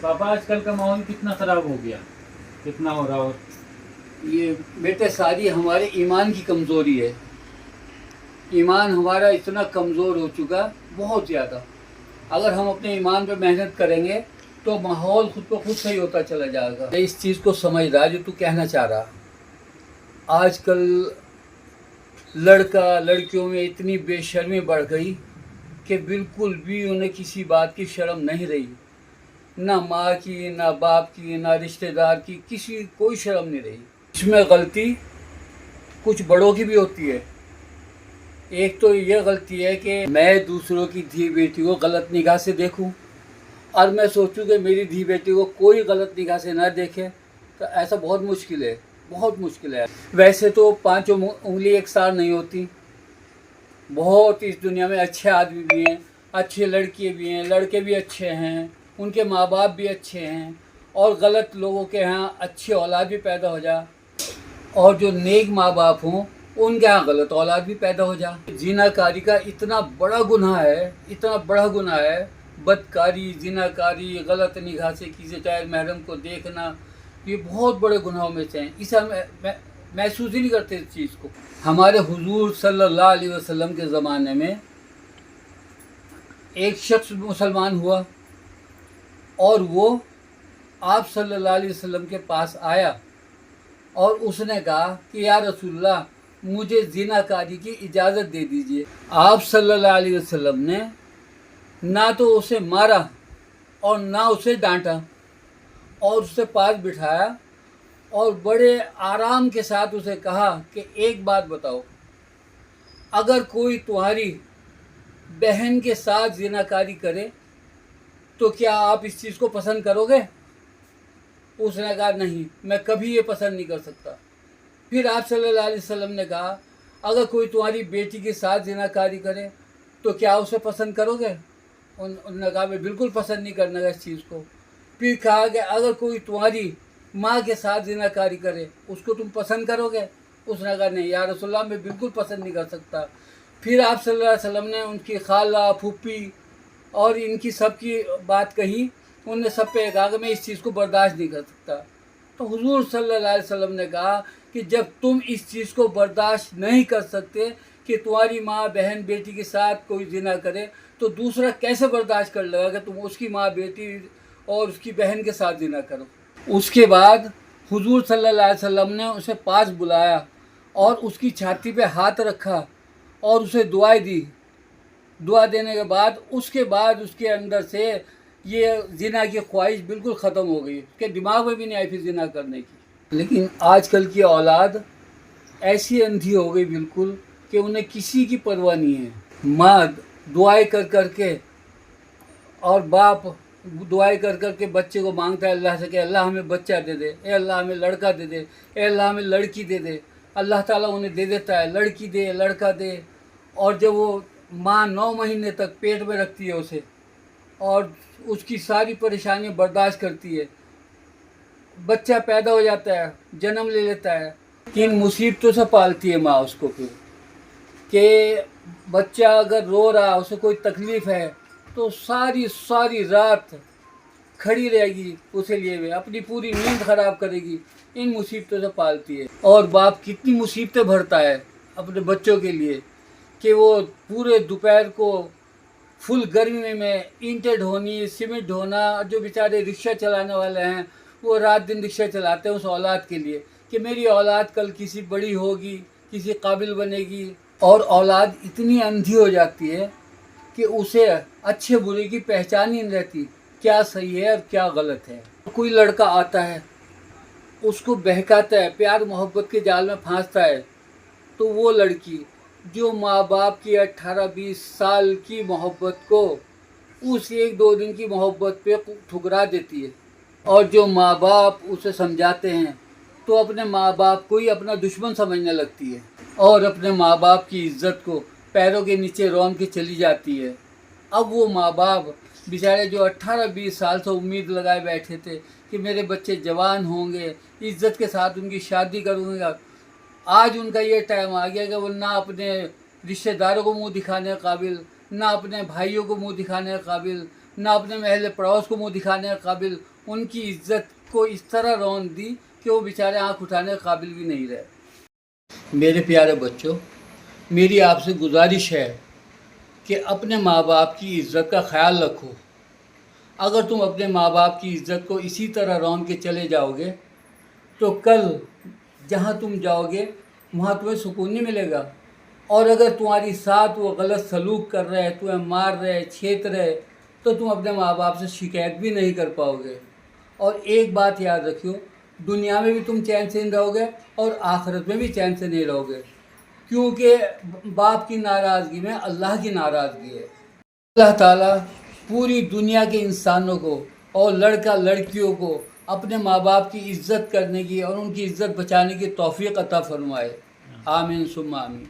पापा आजकल का माहौल कितना ख़राब हो गया, कितना हो रहा हो। ये बेटे सारी हमारे ईमान की कमज़ोरी है। ईमान हमारा इतना कमज़ोर हो चुका, बहुत ज़्यादा। अगर हम अपने ईमान पे मेहनत करेंगे तो माहौल खुद को खुद सही होता चला जाएगा। मैं इस चीज़ को समझ रहा जो तू कहना चाह रहा। आजकल लड़का लड़कियों में इतनी बेशर्मी बढ़ गई कि बिल्कुल भी उन्हें किसी बात की शर्म नहीं रही। ना माँ की, ना बाप की, ना रिश्तेदार की, किसी कोई शर्म नहीं रही। इसमें गलती कुछ बड़ों की भी होती है। एक तो ये गलती है कि मैं दूसरों की धी बेटी को गलत निगाह से देखूं और मैं सोचूं कि मेरी धी बेटी को कोई गलत निगाह से ना देखे, तो ऐसा बहुत मुश्किल है, बहुत मुश्किल है। वैसे तो पांचों उंगली एक सार नहीं होती। बहुत इस दुनिया में अच्छे आदमी भी हैं, अच्छे लड़के भी हैं, लड़के भी अच्छे हैं, उनके माँ बाप भी अच्छे हैं, और गलत लोगों के यहाँ अच्छी औलाद भी पैदा हो जा, और जो नेक माँ बाप हों उनके यहाँ गलत औलाद भी पैदा हो जा। जिनाकारी का इतना बड़ा गुनाह है, इतना बड़ा गुनाह है। बदकारी, जिनाकारी, गलत निगाह से किसी गैर महरम को देखना, ये बहुत बड़े गुनाहों में से हैं। इसे हम महसूस ही नहीं करते इस चीज़ को। हमारे हुजूर सल्लल्लाहु अलैहि वसल्लम के ज़माने में एक शख्स मुसलमान हुआ और वो आप सल्लल्लाहु अलैहि वसल्लम के पास आया और उसने कहा कि या रसूलल्लाह, मुझे ज़िनाकारी की इजाज़त दे दीजिए। आप सल्लल्लाहु अलैहि वसल्लम ने ना तो उसे मारा और ना उसे डांटा, और उसे पास बिठाया और बड़े आराम के साथ उसे कहा कि एक बात बताओ, अगर कोई तुम्हारी बहन के साथ ज़िनाकारी करे तो क्या आप इस चीज़ को पसंद करोगे? उसने कहा नहीं, मैं कभी ये पसंद नहीं कर सकता। फिर आप सल्लल्लाहु अलैहि वसल्लम ने कहा, अगर कोई तुम्हारी बेटी के साथ ज़िनाकारी करे तो क्या उसे पसंद करोगे? उन्होंने कहा मैं बिल्कुल पसंद नहीं करने का इस चीज़ को। फिर कहा कि अगर कोई तुम्हारी माँ के साथ ज़िनाकारी करे उसको तुम पसंद करोगे? उसने कहा नहीं या रसूलल्लाह, मैं बिल्कुल पसंद नहीं कर सकता। फिर आप सल्लल्लाहु अलैहि वसल्लम ने उनकी खाला, फूफी और इनकी सब की बात कही। उनने सब पे कहा कि मैं इस चीज़ को बर्दाश्त नहीं कर सकता। तो हुजूर सल्लल्लाहु अलैहि वसल्लम ने कहा कि जब तुम इस चीज़ को बर्दाश्त नहीं कर सकते कि तुम्हारी माँ बहन बेटी के साथ कोई ज़िना करे, तो दूसरा कैसे बर्दाश्त कर लेगा कि तुम उसकी माँ बेटी और उसकी बहन के साथ ज़िना करो। उसके बाद हुजूर सल्लल्लाहु अलैहि वसल्लम ने उसे पास बुलाया और उसकी छाती पे हाथ रखा और उसे दुआएं दी। दुआ देने के बाद उसके अंदर से ये ज़िना की ख्वाहिश बिल्कुल ख़त्म हो गई। उसके दिमाग में भी नहीं आई फिर ज़िना करने की। लेकिन आजकल की औलाद ऐसी अंधी हो गई बिल्कुल कि उन्हें किसी की परवाह नहीं है। माँ दुआएं कर कर के और बाप दुआएं कर कर के बच्चे को मांगता है अल्लाह से कि अल्लाह हमें बच्चा दे दे, ए अल्लाह हमें लड़का दे दे, ए अल्लाह हमें लड़की दे दे। अल्लाह ताला उन्हें दे देता है, लड़की दे, लड़का दे। और जब वो माँ 9 महीने तक पेट में रखती है उसे और उसकी सारी परेशानियाँ बर्दाश्त करती है, बच्चा पैदा हो जाता है, जन्म ले लेता है, किन मुसीबतों से पालती है माँ उसको। फिर कि बच्चा अगर रो रहा, उसे कोई तकलीफ़ है तो सारी सारी रात खड़ी रहेगी उसे लिए हुए, अपनी पूरी नींद ख़राब करेगी, इन मुसीबतों से पालती है। और बाप कितनी मुसीबतें भरता है अपने बच्चों के लिए कि वो पूरे दोपहर को फुल गर्मी में ईंटें ढोनी, सीमेंट ढोना। जो बेचारे रिक्शा चलाने वाले हैं वो रात दिन रिक्शा चलाते हैं उस औलाद के लिए कि मेरी औलाद कल किसी बड़ी होगी, किसी काबिल बनेगी। और औलाद इतनी अंधी हो जाती है कि उसे अच्छे बुरे की पहचान ही नहीं रहती, क्या सही है और क्या गलत है। कोई लड़का आता है, उसको बहकाता है, प्यार मोहब्बत के जाल में फांसता है, तो वो लड़की जो माँ बाप की 18-20 साल की मोहब्बत को उस 1-2 दिन की मोहब्बत पे ठुकरा देती है। और जो माँ बाप उसे समझाते हैं तो अपने माँ बाप को ही अपना दुश्मन समझने लगती है और अपने माँ बाप की इज़्ज़त को पैरों के नीचे रौंद के चली जाती है। अब वो माँ बाप बेचारे जो 18-20 साल से उम्मीद लगाए बैठे थे कि मेरे बच्चे जवान होंगे, इज़्ज़त के साथ उनकी शादी करूँगा, आज उनका ये टाइम आ गया कि वो ना अपने रिश्तेदारों को मुंह दिखाने के काबिल, ना अपने भाइयों को मुंह दिखाने के काबिल, نہ اپنے محل پڑوس کو منہ دکھانے کے قابل، ان کی عزت کو اس طرح رون دی کہ وہ بیچارے آنکھ اٹھانے کے قابل بھی نہیں رہے۔ میرے پیارے بچوں، میری آپ سے گزارش ہے کہ اپنے ماں باپ کی عزت کا خیال رکھو۔ اگر تم اپنے ماں باپ کی عزت کو اسی طرح رون کے چلے جاؤ گے تو کل جہاں تم جاؤ گے وہاں تمہیں سکون نہیں ملے گا، اور اگر تمہاری ساتھ وہ غلط سلوک کر رہے، تمہیں مار رہے، چھیت رہے، تو تم اپنے ماں باپ سے شکایت بھی نہیں کر پاؤ گے۔ اور ایک بات یاد رکھیو، دنیا میں بھی تم چین سے نہیں رہو گے اور آخرت میں بھی چین سے نہیں رہو گے، کیونکہ باپ کی ناراضگی میں اللہ کی ناراضگی ہے۔ اللہ تعالیٰ پوری دنیا کے انسانوں کو اور لڑکا لڑکیوں کو اپنے ماں باپ کی عزت کرنے کی اور ان کی عزت بچانے کی توفیق عطا فرمائے۔ آمین ثم آمین۔